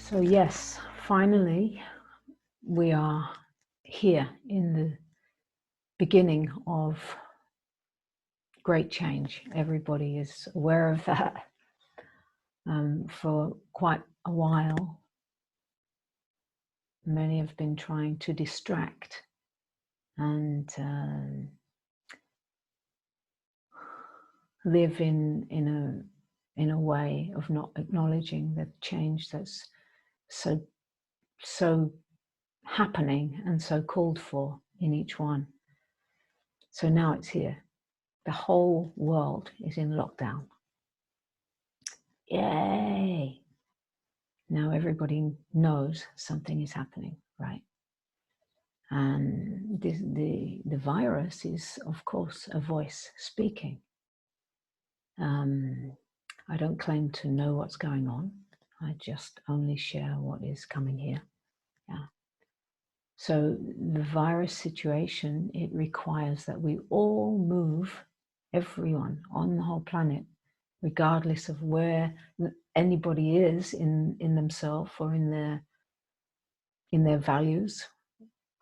So yes, finally, we are here in the beginning of great change. Everybody is aware of that. For quite a while, many have been trying to distract and live in a way of not acknowledging the change that's so happening and so called for in each one. So now it's here. The whole world is in lockdown. Yay! Now everybody knows something is happening, right? And the virus is, of course, a voice speaking. I don't claim to know what's going on. I just only share what is coming here. Yeah. So the virus situation, it requires that we all move, everyone on the whole planet, regardless of where anybody is in themselves or in their values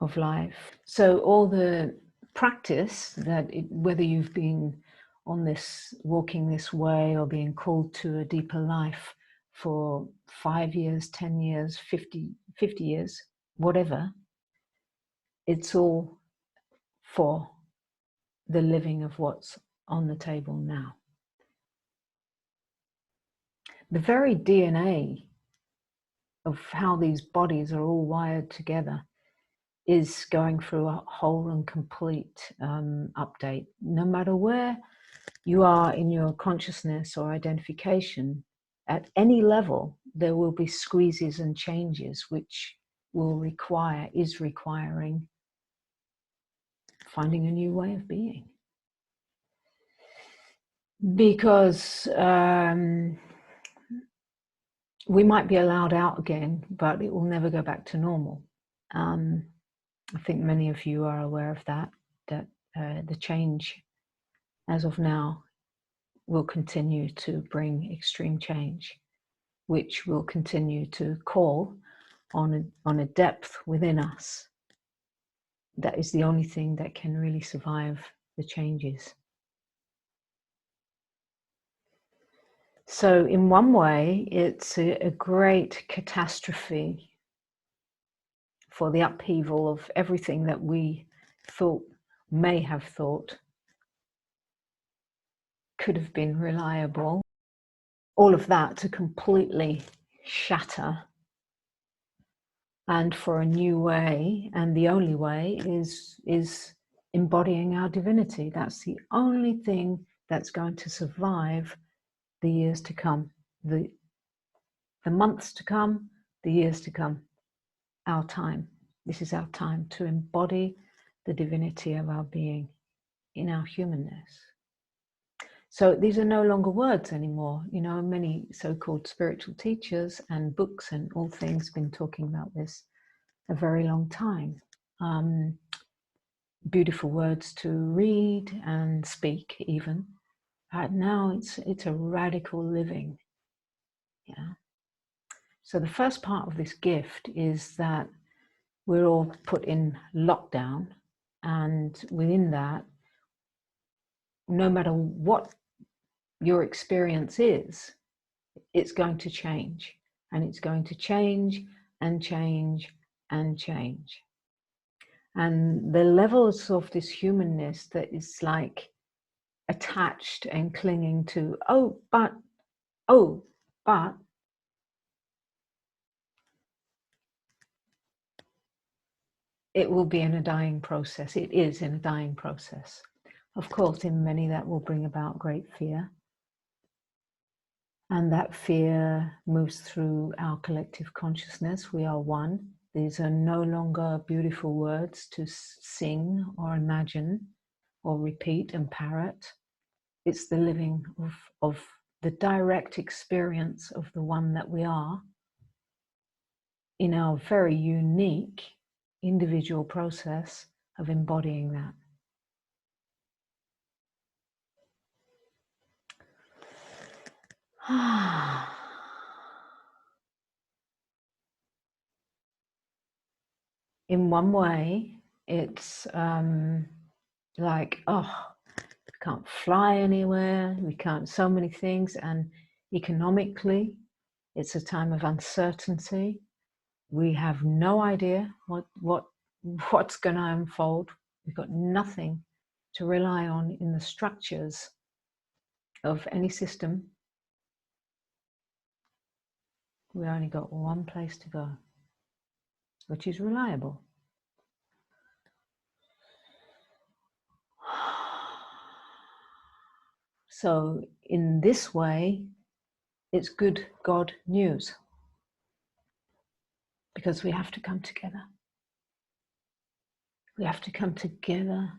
of life. So all the practice that whether you've been on this, walking this way, or being called to a deeper life for 5 years, 10 years, 50 years, whatever, it's all for the living of what's on the table now. The very DNA of how these bodies are all wired together is going through a whole and complete update. No matter where you are in your consciousness or identification, at any level, there will be squeezes and changes which is requiring finding a new way of being. Because we might be allowed out again, but it will never go back to normal. I think many of you are aware of that the change as of now will continue to bring extreme change, which will continue to call on a depth within us. That is the only thing that can really survive the changes. So in one way, it's a great catastrophe for the upheaval of everything that we may have thought could have been reliable. All of that to completely shatter, and for a new way, and the only way is embodying our divinity. That's the only thing that's going to survive the years to come, the months to come, the years to come. Our time. This is our time to embody the divinity of our being in our humanness. So these are no longer words anymore. You know, many so-called spiritual teachers and books and all things have been talking about this a very long time. Beautiful words to read and speak even. But now it's a radical living. Yeah. So the first part of this gift is that we're all put in lockdown, and within that, no matter what your experience is, it's going to change, and it's going to change and change and change. And the levels of this humanness that is like attached and clinging to, oh, but, it will be in a dying process. It is in a dying process. Of course, in many that will bring about great fear. And that fear moves through our collective consciousness. We are one. These are no longer beautiful words to sing or imagine or repeat and parrot. It's the living of the direct experience of the one that we are in our very unique individual process of embodying that. in one way, it's like, oh, we can't fly anywhere, we can't, so many things, and economically, it's a time of uncertainty. We have no idea what's going to unfold. We've got nothing to rely on in the structures of any system. We only got one place to go, which is reliable. So in this way, it's good God news, because we have to come together. We have to come together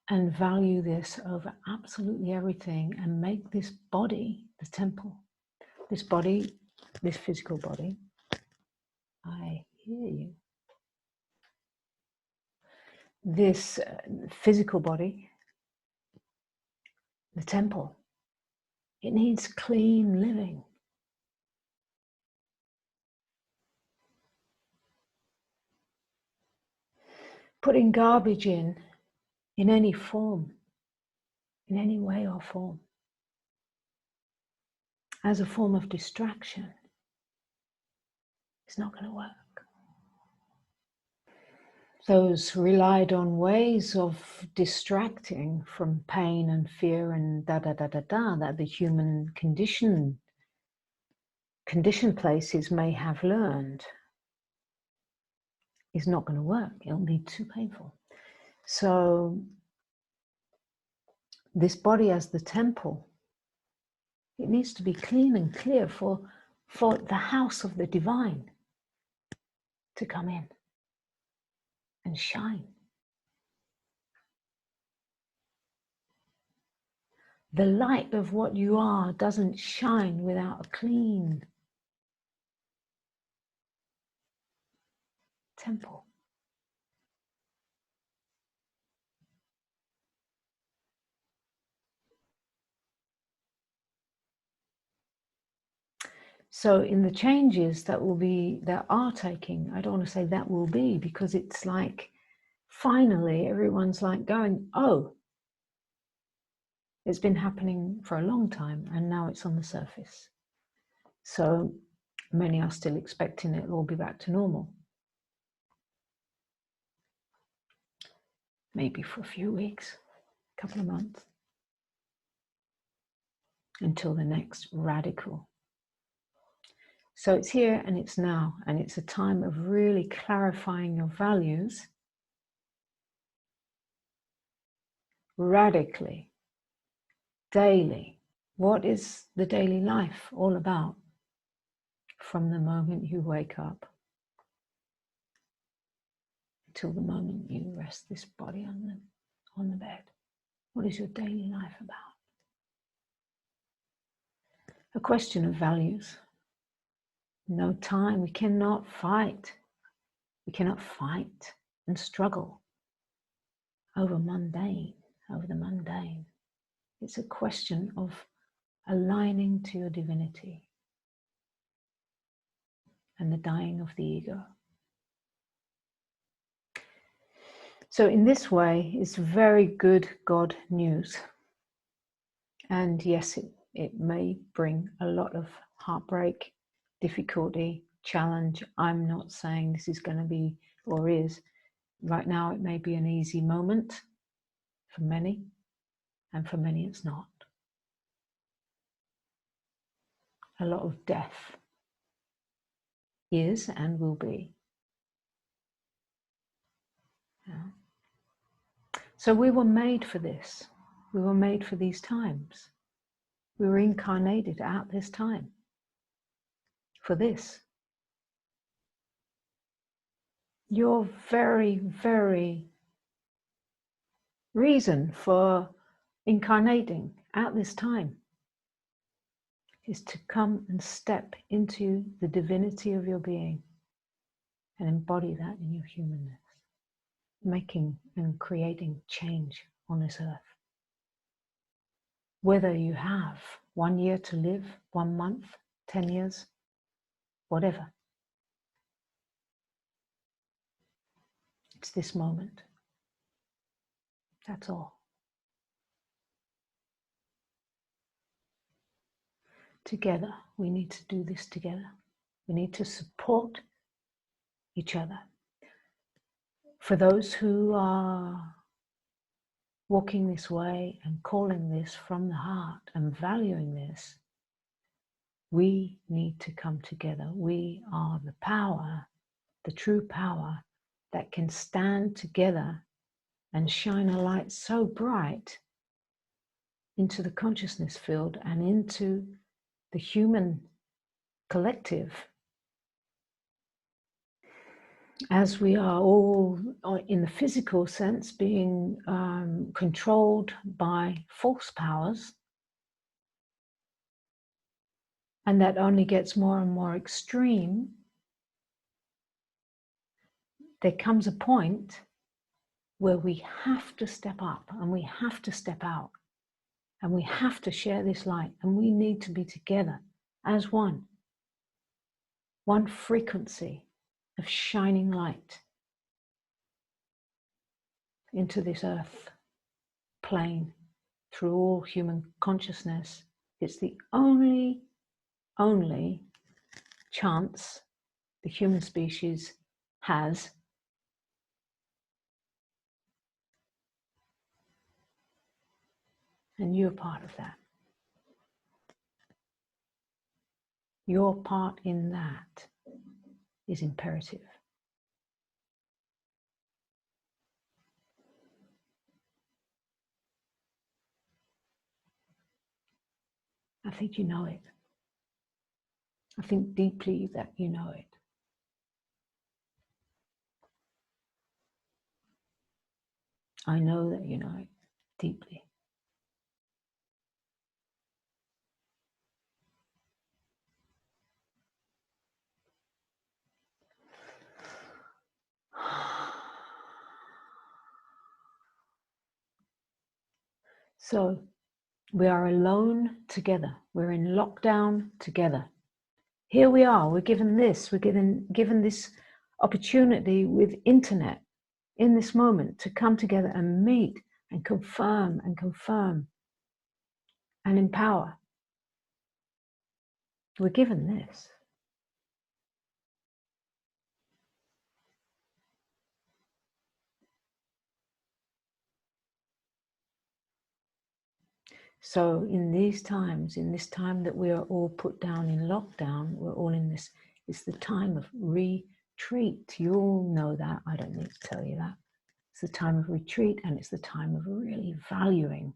and value this over absolutely everything, and make this body the temple. This body, this physical body, I hear you. This physical body, the temple, it needs clean living. Putting garbage in any form, in any way or form, as a form of distraction, is not going to work. Those relied on ways of distracting from pain and fear and that the human conditioned places may have learned is not going to work. It'll be too painful. So this body as the temple, it needs to be clean and clear for the house of the divine to come in and shine. The light of what you are doesn't shine without a clean temple. So in the changes that are taking, I don't want to say that will be, because it's like, finally, everyone's like going, oh, it's been happening for a long time and now it's on the surface. So many are still expecting it will all be back to normal. Maybe for a few weeks, a couple of months, until the next radical. So it's here and it's now, and it's a time of really clarifying your values radically, daily. What is the daily life all about? From the moment you wake up till the moment you rest this body on the bed. What is your daily life about? A question of values. No time. We cannot fight. We cannot fight and struggle over the mundane. It's a question of aligning to your divinity and the dying of the ego. So in this way, it's very good God news. And yes, it may bring a lot of heartbreak, difficulty, challenge. I'm not saying this is going to be or is. Right now, it may be an easy moment for many, and for many it's not. A lot of death is and will be. Yeah. So we were made for this. We were made for these times. We were incarnated at this time for this. Your very, very reason for incarnating at this time is to come and step into the divinity of your being and embody that in your humanness, making and creating change on this earth. Whether you have 1 year to live, 1 month, 10 years, whatever. It's this moment. That's all. Together, we need to do this together. We need to support each other. For those who are walking this way and calling this from the heart and valuing this, we need to come together. We are the power, the true power that can stand together and shine a light so bright into the consciousness field and into the human collective, as we are all in the physical sense being controlled by false powers, and that only gets more and more extreme. There comes a point where we have to step up and we have to step out and we have to share this light, and we need to be together as one frequency of shining light into this earth plane through all human consciousness. It's the only chance the human species has and you're part of that. Your part in that is imperative. I think you know it. I think deeply that you know it. I know that you know it deeply. So we are alone together. We're in lockdown together. Here we are. We're given this. We're given this opportunity with internet in this moment to come together and meet and confirm and empower. We're given this. So in these times, in this time that we are all put down in lockdown, we're all in this, it's the time of retreat. You all know that. I don't need to tell you that. It's the time of retreat, and it's the time of really valuing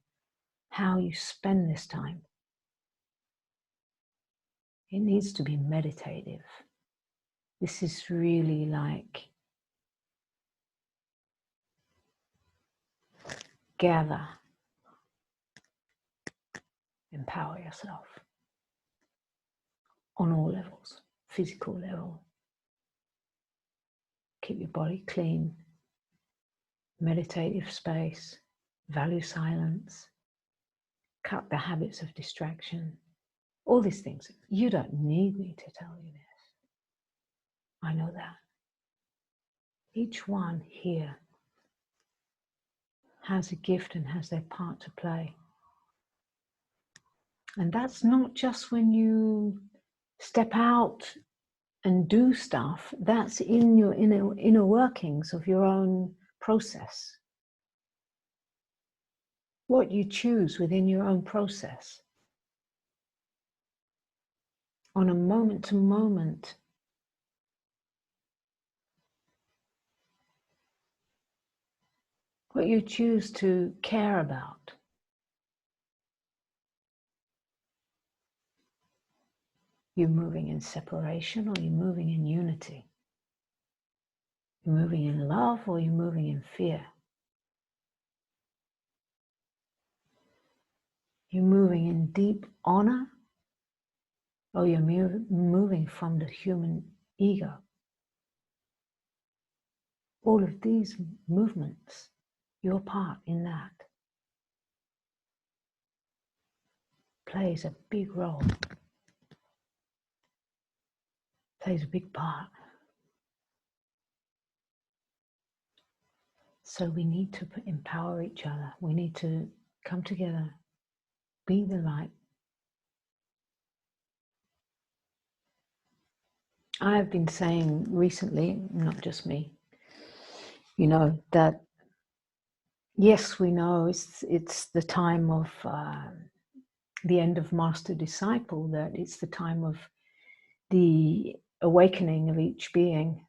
how you spend this time. It needs to be meditative. This is really like gather, empower yourself on all levels, physical level. Keep your body clean, meditative space, value silence, cut the habits of distraction, all these things. You don't need me to tell you this. I know that. Each one here has a gift and has their part to play. And that's not just when you step out and do stuff. That's in your inner workings of your own process. What you choose within your own process. On a moment to moment, what you choose to care about. You're moving in separation, or you're moving in unity? You're moving in love, or you're moving in fear? You're moving in deep honor, or you're moving from the human ego? All of these movements, your part in that plays a big role, plays a big part. So we need to empower each other. We need to come together, be the light. I have been saying recently, not just me, you know, that yes, we know it's the time of the end of master disciple, that it's the time of the awakening of each being,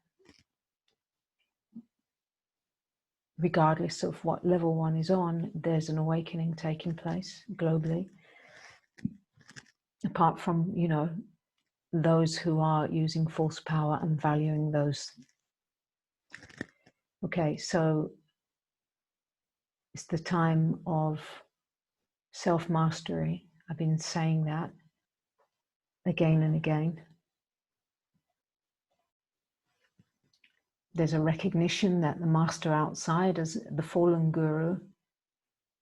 regardless of what level one is on. There's an awakening taking place globally, apart from, you know, those who are using false power and valuing those. Okay, so it's the time of self-mastery. I've been saying that again and again. There's a recognition that the master outside is the fallen guru,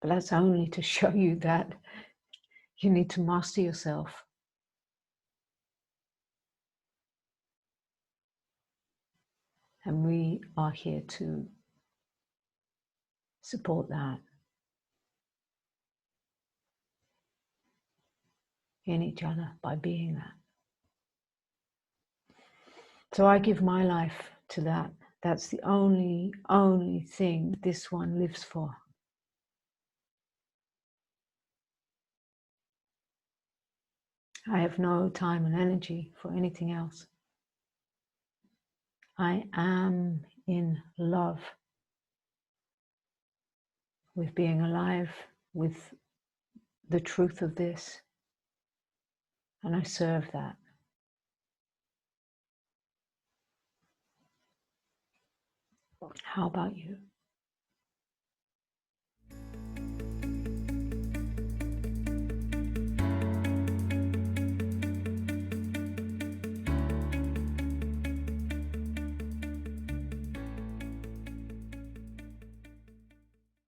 but that's only to show you that you need to master yourself. And we are here to support that in each other by being that. So I give my life to that. That's the only thing this one lives for. I have no time and energy for anything else. I am in love with being alive, with the truth of this, and I serve that. How about you?